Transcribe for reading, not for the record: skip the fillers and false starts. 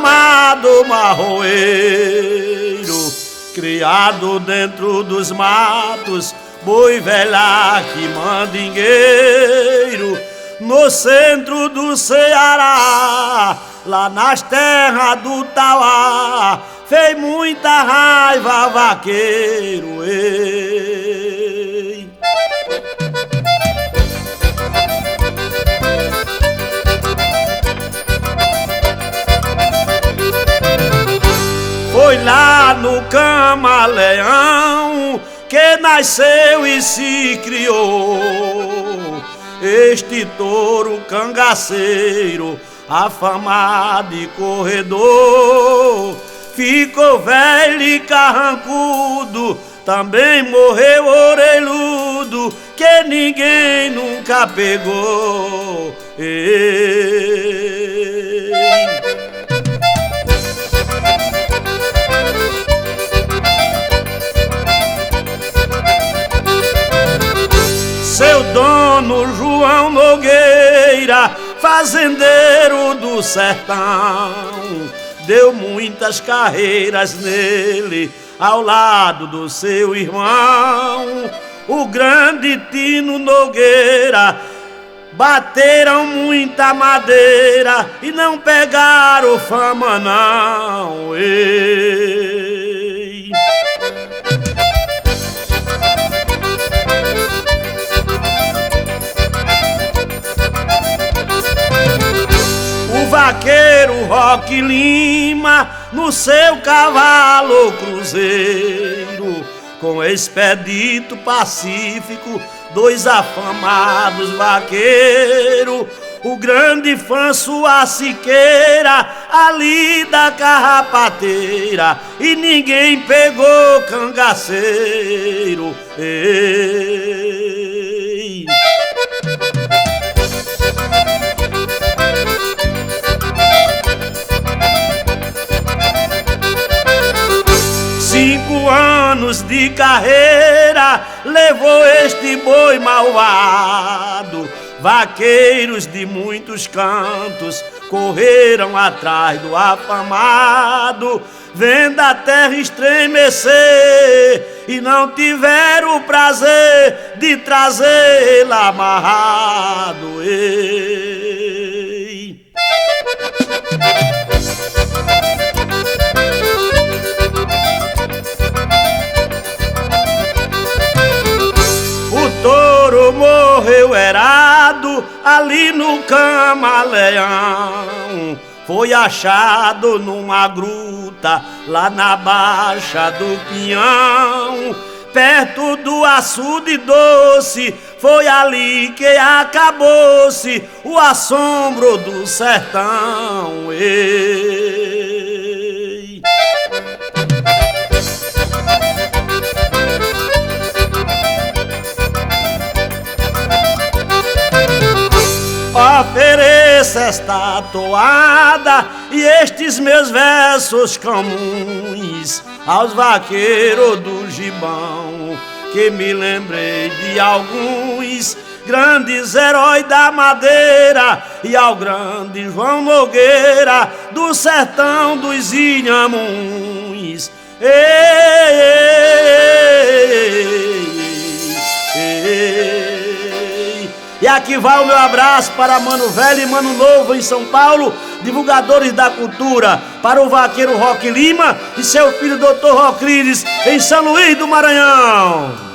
afamado marroeiro, criado dentro dos matos, boi velhaque mandingueiro, no centro do Ceará, lá nas terras do Tauá, fez muita raiva vaqueiro, ei. Foi lá no Camaleão que nasceu e se criou este touro cangaceiro, afamado e corredor. Ficou velho e carrancudo, também morreu orelhudo, que ninguém nunca pegou. Ei. Seu dono João Nogueira, fazendeiro do sertão, deu muitas carreiras nele, ao lado do seu irmão, o grande Tino Nogueira. Bateram muita madeira e não pegaram fama não, ei. O vaqueiro Roque Lima, no seu cavalo cruzeiro, com expedito pacífico, dois afamados vaqueiros, o grande François Siqueira, ali da Carrapateira, e ninguém pegou cangaceiro, ei. Cinco anos de carreira levou este boi malvado. Vaqueiros de muitos cantos correram atrás do afamado, vendo a terra estremecer, e não tiveram o prazer de trazê-lo amarrado, ei. O touro morreu errado ali no Camaleão, foi achado numa gruta lá na Baixa do Pinhão, perto do açude doce. Foi ali que acabou-se o assombro do sertão, ei. Ofereça esta toada e estes meus versos comuns aos vaqueiros do Gibão, que me lembrei de alguns grandes heróis da madeira, e ao grande João Nogueira, do sertão dos Inhamuns. Ei, ei, ei. E aqui vai o meu abraço para Mano Velho e Mano Novo em São Paulo, divulgadores da cultura, para o vaqueiro Roque Lima e seu filho Dr. Roclides em São Luís do Maranhão.